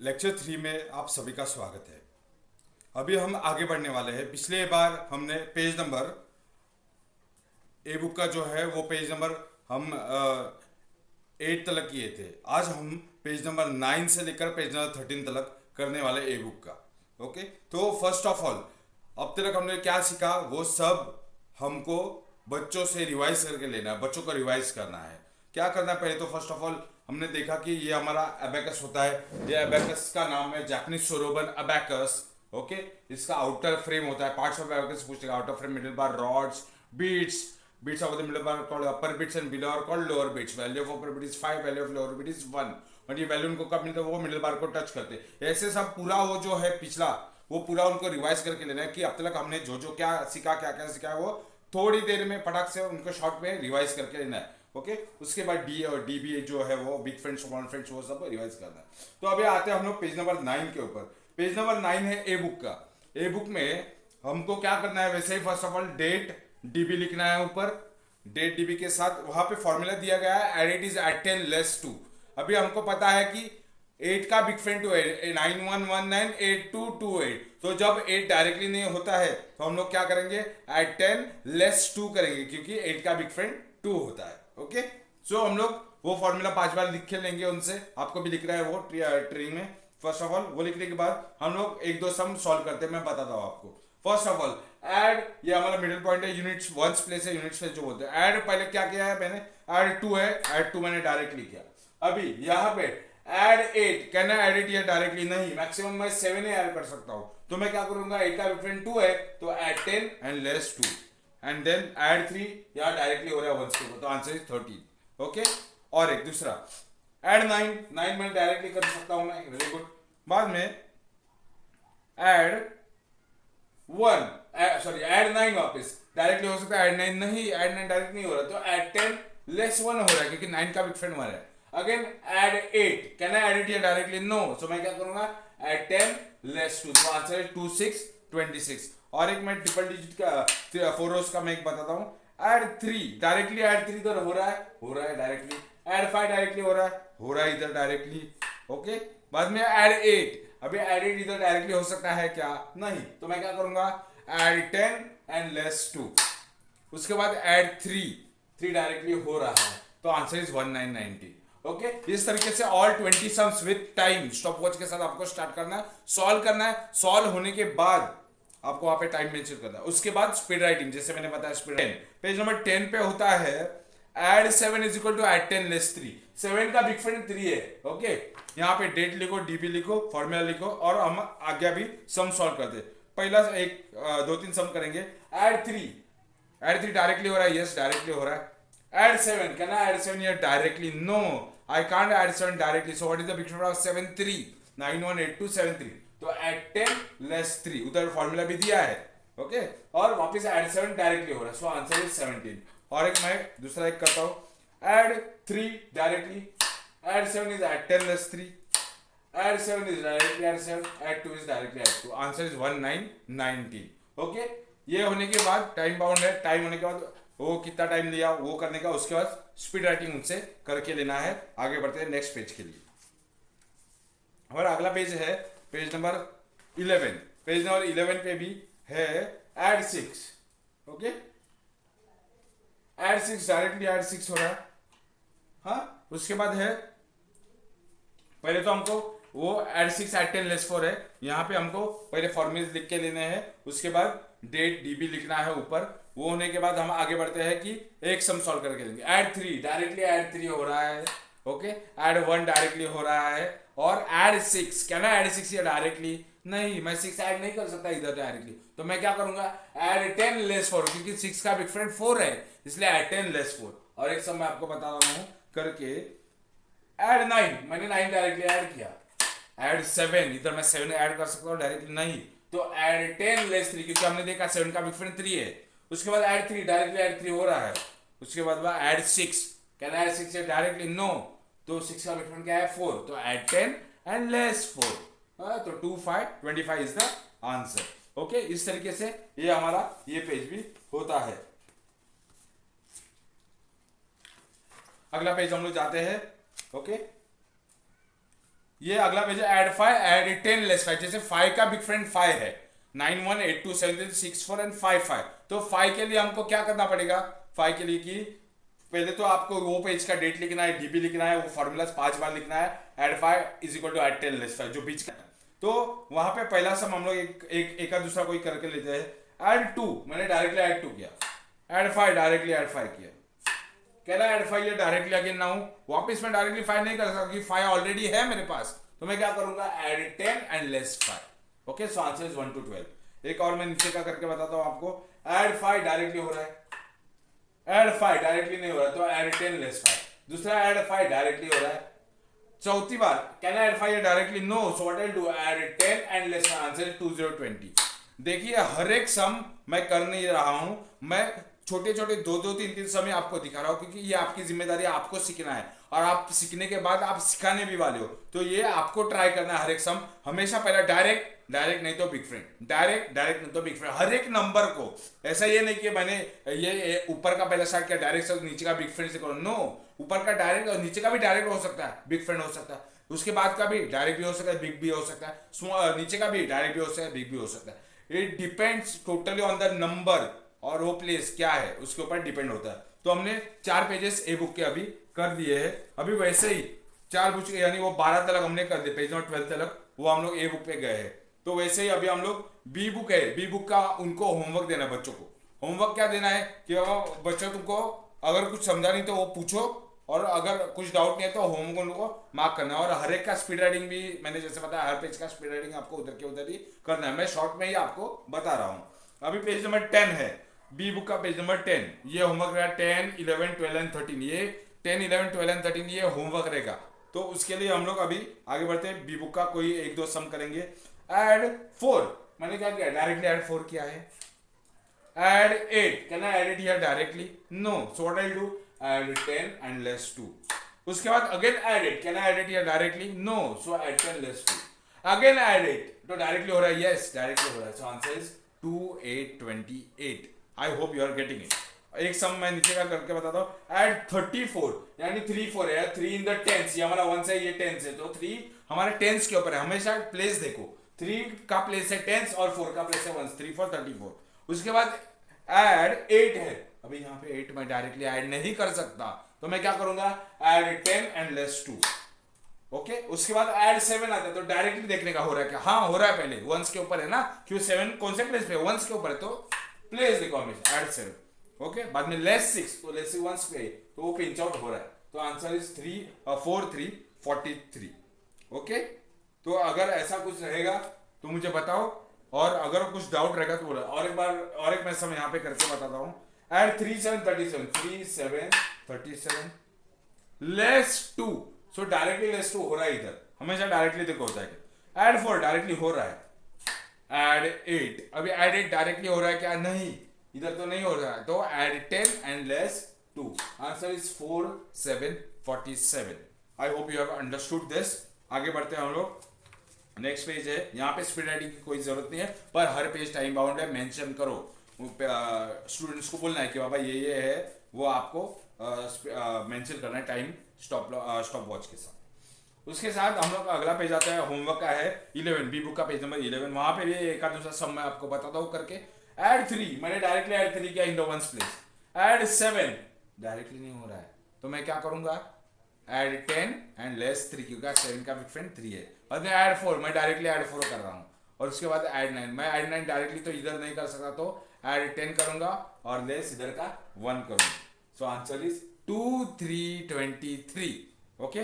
Lecture 3 में आप सभी का स्वागत है। अभी हम आगे बढ़ने वाले हैं। पिछले बार हमने पेज नंबर ए बुक का जो है वो पेज नंबर हम 8 तक किए थे। आज हम पेज नंबर 9 से लेकर पेज नंबर 13 तक करने वाले ए बुक का। ओके, तो फर्स्ट ऑफ ऑल अब तक हमने क्या सीखा वो सब हमको बच्चों से रिवाइज करके लेना है, बच्चों को रिवाइज करना है। क्या करना है पहले तो फर्स्ट ऑफ ऑल हमने देखा कि ये हमारा अबेकस होता है। ये अबेकस का नाम है जापानीज सोरोबन अबेकस। ओके, इसका आउटर फ्रेम होता है। पार्ट्स ऑफ अबेकस पूछेगा, outer frame, middle bar, rods, beads, beats of the middle bar called upper beats and below are called lower beats. Value of upper beat is 5, value of lower beat is 1. और ये value उनको कब मिलता है वो middle बार को touch करते हैं। ऐसे सब पूरा वो जो है पिछला वो पूरा उनको रिवाइज करके लेना है कि अब तक हमने जो जो क्या सीखा क्या क्या सीखा है वो थोड़ी देर में फटाक से उनको शॉर्ट में रिवाइज करके लेना है। ओके, उसके बाद डी और डी बी जो है वो बिग फ्रेंड्स स्मॉल फ्रेंड्स वो सब रिवाइज करना है। तो अभी आते हैं हम लोग पेज नंबर 9 के ऊपर। पेज नंबर 9 है ए बुक का। ए बुक में हमको क्या करना है, वैसे ही first of all date DB लिखना है ऊपर। डेट डीबी के साथ वहां पे फॉर्मूला दिया गया है add eight is add 10 less 2। अभी हमको पता है कि 8 का बिग फ्रेंड 2 है 91198228। तो जब 8 डायरेक्टली नहीं होता है तो हम लोग क्या करेंगे, एट 10 लेस 2 करेंगे क्योंकि 8 का बिग फ्रेंड 2 होता है। ओके, सो हम लोग वो फॉर्मूला 5 बार लिख के लेंगे उनसे। आपको भी लिख रहा है वो ट्री में। फर्स्ट ऑफ ऑल वो लिखने के बाद हम लोग एक दो सम सॉल्व करते हैं, मैं बताता हूँ आपको। फर्स्ट ऑफ ऑल एड, ये हमारा मिडिल पॉइंट है, यूनिट्स वंस प्लेस है, यूनिट्स प्लेस जो बोलते हैं। एड पहले क्या किया है मैंने, एड 2 है, एड 2 मैंने डायरेक्टली किया। अभी यहाँ पे add 8, can I add it या डायरेक्टली नहीं, मैक्सिमम मैं 7 ही ऐड कर सकता हूँ। तो मैं क्या करूंगा, 8 का डिफरेंट 2 है तो add 10 and less 2 and then add 3, यहाँ डायरेक्टली हो रहा है वंस के, तो आंसर इज 13। ओके, और एक दूसरा एड 9, 9 मैं डायरेक्टली कर सकता हूँ मैं, वेरी गुड। बाद में एड 1, सॉरी एड 9 वापस डायरेक्टली हो सकता है, एड 9 नहीं, एड 9 डायरेक्ट नहीं हो रहा तो एड 10 लेस 1 हो रहा है क्योंकि 9 का बिग फ्रेंड हमारा है। Again add 8, can I add it here directly, no, so मैं क्या करूंगा, एड 10 लेस 2, तो आंसर है 2 6 26। और एक मैं ट्रिपल डिजिट का 4 रोज का मैं एक बताता हूँ। एड 3, डायरेक्टली एड 3 इधर हो रहा है डायरेक्टली। एड 5 डायरेक्टली हो रहा है इधर डायरेक्टली। ओके, बाद में एड 8, अभी एड 8 इधर डायरेक्टली हो सकता है क्या, नहीं, तो मैं क्या करूंगा, एड 10 एंड लेस 2। उसके बाद एड 3 डायरेक्टली हो रहा है तो आंसर इज 1990। ओके, इस तरीके से all 20 sums with time stop watch के साथ आपको स्टार्ट करना है, सॉल्व करना है। सॉल्व होने के बाद आपको वहां पे टाइम मेंशन करना है। उसके बाद स्पीड राइटिंग, जैसे मैंने बताया स्पीड राइटिंग पेज नंबर 10 पे होता है add 7 is equal to add 10 less 3। 7 का बिग फ्रेंड 3 है। ओके, यहाँ पे डेट लिखो, डीबी लिखो, फॉर्मूला लिखो और हम आगे भी सम सॉल्व करते हैं। पहला एक 2-3 सम करेंगे। एड 3 डायरेक्टली हो रहा है, यस डायरेक्टली हो रहा है। Add 7, can I add 7 here directly, no, I can't add 7 directly, so what is the big friend of 7 3, 918273, तो एड 10 लेस 3, उधर फॉर्मूला भी दिया है। ओके, और वापस एड 7 डायरेक्टली हो रहा है, सो आंसर इज 17। और एक मैं दूसरा एक करता हूं, add 3 directly, add 7 is add 10 less 3, add 7 is directly add 7, add 2 is directly add 2, answer is 1990। Okay, ये होने के बाद टाइम बाउंड है, टाइम होने के बाद वो कितना टाइम लिया वो करने का, उसके बाद स्पीड राइटिंग उनसे करके लेना है। आगे बढ़ते हैं नेक्स्ट पेज के लिए। हमारा अगला पेज है पेज नंबर 11। पेज नंबर 11 पे भी है add 6। Okay, add 6 directly add 6 हो रहा है। हाँ, उसके बाद है पहले तो हमको वो एड 6 एड 10 लेस 4 है, यहाँ पे हमको पहले फॉर्मूले लिख के लेने हैं। उसके बाद डेट डीबी लिखना है ऊपर। वो होने के बाद हम आगे बढ़ते हैं कि एक सम सॉल्व करके लेंगे। एड 3 डायरेक्टली एड 3 हो रहा है। ओके, एड 1 डायरेक्टली हो रहा है। और एड 6, क्या ना एड 6 या डायरेक्टली नहीं, मैं 6 ऐड नहीं कर सकता इधर डायरेक्टली, तो मैं क्या करूंगा, एड 10 लेस 4, क्योंकि 6 का बिग फ्रेंड 4 है इसलिए एड 10 लेस 4। और एक सम मैं आपको बता रहा हूं करके, एड 9, मैंने 9 डायरेक्टली ऐड किया। एड 7, इधर मैं 7 ऐड कर सकता हूँ डायरेक्टली नहीं, तो एड 10 लेस 3, क्योंकि हमने देखा 7 का बिग फ्रेंड 3 है। उसके बाद एड 3 डायरेक्टली एड 3 हो रहा है। उसके बाद add 6, can add 6 directly, no, तो 6 का बिग फ्रेंड क्या है 4, तो एड 10 एंड लेस 4, तो 2 5 25 इज द आंसर। ओके, इस तरीके से ये हमारा ये पेज भी होता है। अगला पेज हम लोग जाते हैं। ओके, ये अगला पेज है, ऐड 5 ऐड 10 लेस 5। जैसे 5 का बिग फ्रेंड 5 है, 91827364 एंड 55। तो 5 के लिए हमको क्या करना पड़ेगा, 5 के लिए कि पहले तो आपको वो पेज का डेट लिखना है, डीबी लिखना है, वो फॉर्मूला 5 बार लिखना है, add 5 is equal to add 10 less 5 जो बीच का। तो वहां पे पहला सम हम लोग एक का दूसरा कोई करके लेते हैं। ऐड 2 मैंने डायरेक्टली ऐड 2 किया, ऐड 5 डायरेक्टली ऐड 5 किया। कह रहा है ऐड 5 ये डायरेक्टली अगेन ना हूं, वापस मैं डायरेक्टली 5 नहीं कर सकता क्योंकि 5 ऑलरेडी है मेरे पास। तो मैं क्या करूंगा, add 10 and less 5। Okay, so answer is 1 to 12। एक और मैं नीचे का करके बताता हूं आपको। ऐड 5 डायरेक्टली हो रहा है, ऐड 5 डायरेक्टली नहीं हो रहा, तो ऐड 10 लेस 5। दूसरा ऐड 5 डायरेक्टली हो रहा है। चौथी बार can I add 5 directly, no, so what I do, add 10 and less 5। Answer is 2020। देखिए हर एक सम मैं कर नहीं रहा हूं, मैं छोटे छोटे 2-2 3-3 समय आपको दिखा रहा हूं क्योंकि ये आपकी जिम्मेदारी है, आपको सीखना है और आप सीखने के बाद आप सिखाने भी वाले हो। तो ये आपको ट्राई करना है हर एक सम। हमेशा पहला डायरेक्ट नहीं तो बिग फ्रेंड, डायरेक्ट नहीं तो बिग फ्रेंड, हर एक नंबर को। ऐसा ये नहीं कि मैंने ये ऊपर का पहला स्टार्ट किया डायरेक्ट से, नीचे का बिग फ्रेंड से करो। नो, ऊपर का डायरेक्ट और नीचे का भी डायरेक्ट हो सकता है, बिग फ्रेंड हो सकता है, उसके बाद का भी डायरेक्ट भी हो सकता है, बिग भी हो सकता है, नीचे का भी डायरेक्ट भी हो सकता है, बिग भी हो सकता है। It depends totally on the number और वो प्लेस क्या है उसके ऊपर डिपेंड होता है। तो हमने 4 पेजेस ए बुक के अभी कर दिए हैं। अभी वैसे ही 4 बुक यानी वो 12 तक हमने कर दिए, पेज नंबर 12 तक वो हम लोग ए बुक पे गए हैं। तो वैसे ही अभी हम लोग बी बुक है, बी बुक का उनको होमवर्क देना है बच्चों को। होमवर्क क्या देना है कि बच्चों तुमको अगर कुछ समझा नहीं तो वो पूछो, और अगर कुछ डाउट नहीं है तो होमवर्क उनको मार्क करना है। और हर एक का स्पीड राइटिंग भी मैंने जैसे बताया, हर पेज का स्पीड राइटिंग आपको उधर के उधर ही करना है। मैं शॉर्ट में ही आपको बता रहा हूँ। अभी पेज नंबर 10 है, बी बुक का पेज नंबर 10। ये होमवर्क रहेगा 10, 11, 12 एंड 13। ये 10, 11, 12 एंड 13 ये होमवर्क रहेगा। तो उसके लिए हम लोग अभी आगे बढ़ते हैं, बी बुक का कोई 1-2 सम करेंगे। ऐड 4 मैंने क्या किया, डायरेक्टली ऐड 4 किया है। Add 8 can I add it here directly, no, so what I do, add 10 and less 2। उसके बाद again add 8 can I add it here directly, no, so add 10 less 2। Again add 8 तो directly हो रहा है, yes directly हो रहा है। So answer is 2828। I hope you are getting it. एक सम मैं नीचे का करके बताता हूँ। ऐड 34 यानी 3 4 है, 3 इन द टेंस, ये हमारा 1 है, ये टेंस है, तो 3 हमारे टेंस के ऊपर है। हमेशा प्लेस देखो, 3 का प्लेस है टेंस और 4 का प्लेस है 1, 3 4 34। उसके बाद ऐड 8 है, अभी यहाँ पे 8 मैं डायरेक्टली ऐड नहीं कर सकता, तो मैं क्या करूंगा, ऐड 10 एंड लेस 2। ओके, उसके बाद ऐड 7 आता है, तो डायरेक्टली देखने का हो रहा है क्या, हाँ हो रहा है, पहले 1 के ऊपर है ना, क्यों 7 कौन से प्लेस पे, 1 के ऊपर है, तो प्लेस देखो हमेशा ऐड 7। ओके, बाद में लेस 6, तो लेस 1 पे तो वो पिंच आउट हो रहा है। तो आंसर इज 4 3 43। ओके, तो अगर ऐसा कुछ रहेगा तो मुझे बताओ, और अगर कुछ डाउट रहेगा तो बोला। और एक बार और एक मैं समय यहाँ पे करके बताता हूँ। ऐड 3 7 37, 3 7 37 लेस 2, सो डायरेक्टली लेस 2 हो रहा है इधर, हमेशा डायरेक्टली देखो होता है। ऐड 4 डायरेक्टली हो रहा है। ऐड 8, अभी ऐड 8 डायरेक्टली हो रहा है क्या, नहीं, इधर तो नहीं हो रहा है, तो add 10 and less 2। Answer is 4 7 47। I hope you have understood this. आगे बढ़ते हैं हम लोग। नेक्स्ट पेज है, यहाँ पे स्पीड राइटिंग की कोई जरूरत नहीं है, पर हर पेज टाइम बाउंड है, मेंशन करो। स्टूडेंट्स को बोलना है कि बाबा ये है, वो आपको मेंशन करना है टाइम स्टॉप वॉच के साथ। उसके साथ हम लोग का अगला पेज आता है, होमवर्क का है 11, बी बुक का पेज नंबर 11। वहां पे भी एक आध दूसरा सम मैं आपको बताता हूँ करके। ऐड 3 मैंने डायरेक्टली ऐड 3 किया इन the ones place. Add 7 directly नहीं हो रहा है, तो मैं क्या करूंगा, ऐड 10 एंड लेस 3, क्योंकि 7 का बिग फ्रेंड 3 है। और ऐड 4 मैं डायरेक्टली ऐड 4 कर रहा हूँ। और उसके बाद ऐड 9, मैं ऐड 9 डायरेक्टली तो इधर नहीं कर सकता, तो ऐड 10 करूंगा और लेस इधर का 1 करूंगा। सो आंसर इज 2 3 23। ओके,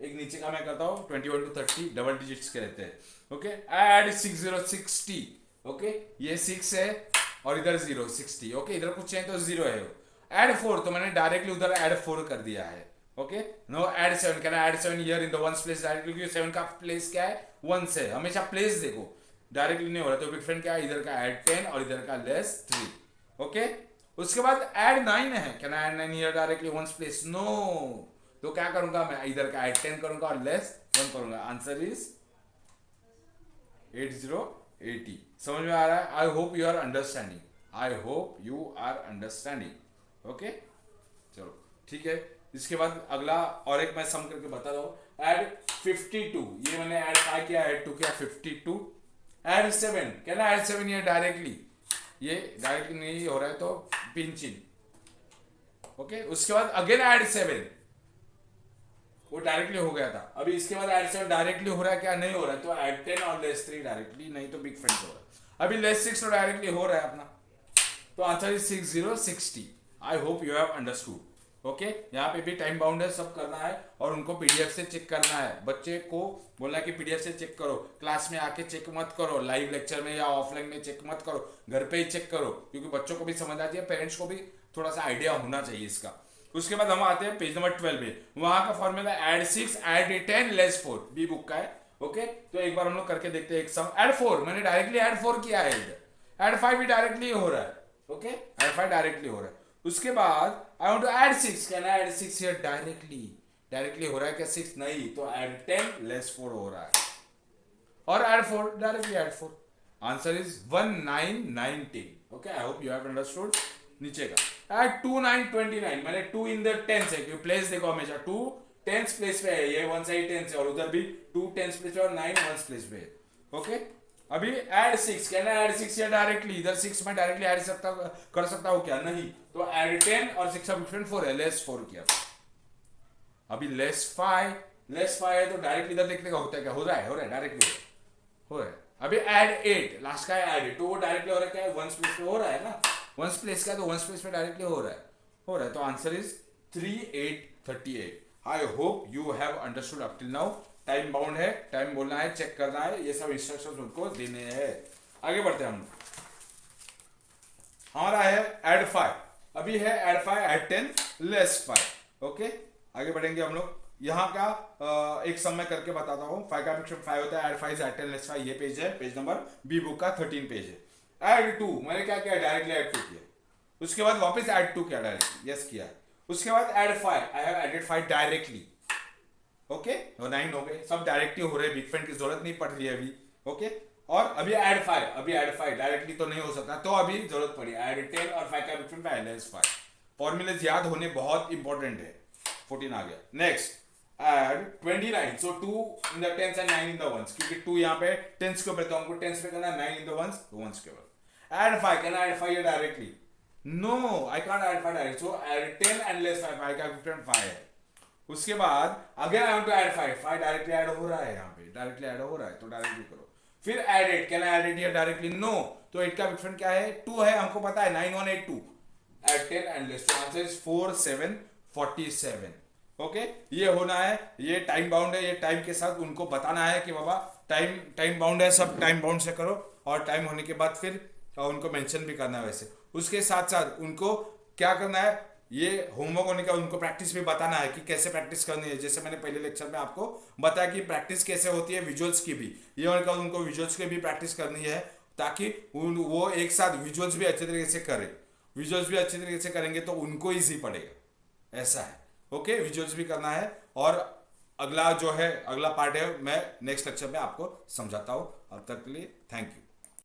एक नीचे का मैं करता हूँ 21 to 30 डबल डिजिट्स के रहते हैं। Okay, add 6 0 60। ओके, ये 6 है और इधर 0 60। ओके, इधर कुछ चाहिए तो 0 है। ऐड 4 तो मैंने डायरेक्टली उधर ऐड 4 कर दिया है। Okay, no add 7, can I add 7 here in the ones place directly, क्योंकि 7 का प्लेस क्या है, 1 से, हमेशा प्लेस देखो, डायरेक्टली नहीं हो रहा। तो बिग फ्रेंड क्या है, इधर का ऐड 10 और इधर का लेस 3। ओके, उसके बाद ऐड 9 है, can I add 9 here directly ones place, no, तो क्या करूंगा, मैं इधर का ऐड 10 करूंगा और लेस 1 करूंगा। Answer is 8080। समझ में आ रहा है? I hope you are understanding, I hope you are understanding. Okay, चलो ठीक है। इसके बाद अगला और एक मैं सम करके बता रहा हूँ। ऐड 52, ये मैंने ऐड 5 किया, ऐड 2 किया 52, ऐड 7, कहना ऐड 7 ये डायरेक्टली नहीं हो रहा है तो पिंच इन, ओके। उसके बाद अगेन ऐड 7, वो डायरेक्टली हो गया था। अभी इसके बाद ऐड 7 डायरेक्टली हो रहा है क्या, नहीं हो रहा है, तो ऐड 10 और लेस 3 डायरेक्टली, नहीं तो बिग फ्रेंड हो रहा है। अभी लेस 6 तो डायरेक्टली हो रहा है अपना, तो answer is 6060। I hope you have understood, okay. यहाँ पे भी टाइम बाउंड है, सब करना है और उनको पीडीएफ से चेक करना है। बच्चे को बोला कि पीडीएफ से चेक करो, क्लास में आके चेक मत करो, लाइव लेक्चर में या ऑफलाइन में चेक मत करो, घर पे ही चेक करो, क्योंकि बच्चों को भी समझ आती है, पेरेंट्स को भी थोड़ा सा आइडिया होना चाहिए इसका। उसके बाद हम आते हैं पेज नंबर 12 पे, वहां का formula add 6 add 10 less 4, B book का है, ओके। तो एक बार हम लोग करके देखते हैं एक सम। ऐड 4 मैंने डायरेक्टली ऐड 4 किया है इधर, ऐड 5 भी डायरेक्टली हो रहा है, ओके। ऐड 5 डायरेक्टली हो रहा है। उसके बाद I want to add 6, can I add 6 here, directly हो रहा है क्या 6, नहीं, तो ऐड 10 लेस 4 हो रहा है, और add 4 directly add 4, answer is 1919, okay. I hope you have understood. नीचे का ऐड 2 9 29, मैंने 2 इन द टेंस है, क्योंकि प्लेस देखो हमेशा 2 टेंस प्लेस पे है, ये वन साइड टेंस है और उधर भी 2 टेंस प्लेस पे और 9 वंस प्लेस पे है, ओके। अभी ऐड 6, कहना ऐड 6 या डायरेक्टली, इधर 6 में डायरेक्टली ऐड कर सकता हूं क्या, नहीं, तो ऐड 10 और 6 का डिफरेंट 4 है, लेस 4 किया। अभी लेस 5 है तो डायरेक्टली इधर देखने का होता है क्या, हो रहा है डायरेक्टली हो रहा है। अभी ऐड 8, लास्ट का है ऐड 8, तो वो डायरेक्टली हो रहा है क्या, वंस प्लेस पे हो रहा है ना, वंस प्लेस का, तो वंस प्लेस पे डायरेक्टली हो रहा है, तो answer is 3838। I hope you have understood up till now. Time bound है, टाइम बोलना है, चेक करना है, ये सब इंस्ट्रक्शंस उनको देने हैं। आगे बढ़ते हैं हम, हमारा है ऐड 5, अभी है ऐड 5 ऐड 10 लेस 5, ओके। आगे बढ़ेंगे हम लोग, यहाँ का एक सम मैं करके बताता हूँ। 5 का ऑप्शन 5 होता है, ऐड 5 ऐड 10 लेस 5, ये पेज है, पेज नंबर बी बुक का 13 पेज है। ऐड 2 मैंने क्या किया, डायरेक्टली ऐड 2 किया, उसके बाद वापस ऐड 2 किया, डायरेक्टली यस किया, उसके बाद add 5, I have added 5 directly, okay. 9 हो गए, सब डायरेक्टली हो रहे, बिग फ्रेंड की जरूरत नहीं पड़ रही है अभी, ओके। और अभी ऐड 5 डायरेक्टली तो नहीं हो सकता, तो अभी जरूरत पड़ी ऐड 10 और 5 का बिग फ्रेंड पे लेस 5। फॉर्मूलेज याद होने बहुत इंपॉर्टेंट है। 14 आ गया। Next add 29, so 2 in the tens and 9 in the ones, क्योंकि 2 यहाँ पे टेंस के ऊपर, तो हमको टेंस पे करना है, 9 इन द वंस, तो वंस के ऊपर। Add 5, can I add 5 directly, no I can't add 5 direct, so add 10 and less 5 का डिफरेंट 5 है। उसके बाद again I want to add 5 directly add हो रहा है, यहाँ पे डायरेक्टली ऐड हो रहा है, तो डायरेक्टली करो। फिर add 8, can I add 8 directly, no, तो 8 का डिफरेंट क्या है, 2 है, हमको पता है, 9 1 8 2, ऐड 10 एंड लेस, तो आंसर इज 4 7 47, ओके। ये होना है, ये टाइम बाउंड है, ये टाइम के साथ उनको बताना है कि बाबा टाइम बाउंड है, सब टाइम बाउंड से करो, और टाइम होने के बाद फिर उनको मेंशन भी करना है। वैसे उसके साथ साथ उनको क्या करना है, ये होमवर्क होने का उनको प्रैक्टिस भी बताना है कि कैसे प्रैक्टिस करनी है। जैसे मैंने पहले लेक्चर में आपको बताया कि प्रैक्टिस कैसे होती है विजुअल्स की भी, ये होने का उनको विजुअल्स की भी प्रैक्टिस करनी है, ताकि वो एक साथ विजुअल्स भी अच्छे तरीके से करें। विजुअल्स भी अच्छे तरीके से करेंगे तो उनको ईजी पड़ेगा, ऐसा है, ओके। विजुअल्स भी करना है, और अगला जो है, अगला पार्ट है, मैं नेक्स्ट लेक्चर में आपको समझाता हूँ। अब तक के लिए थैंक यू।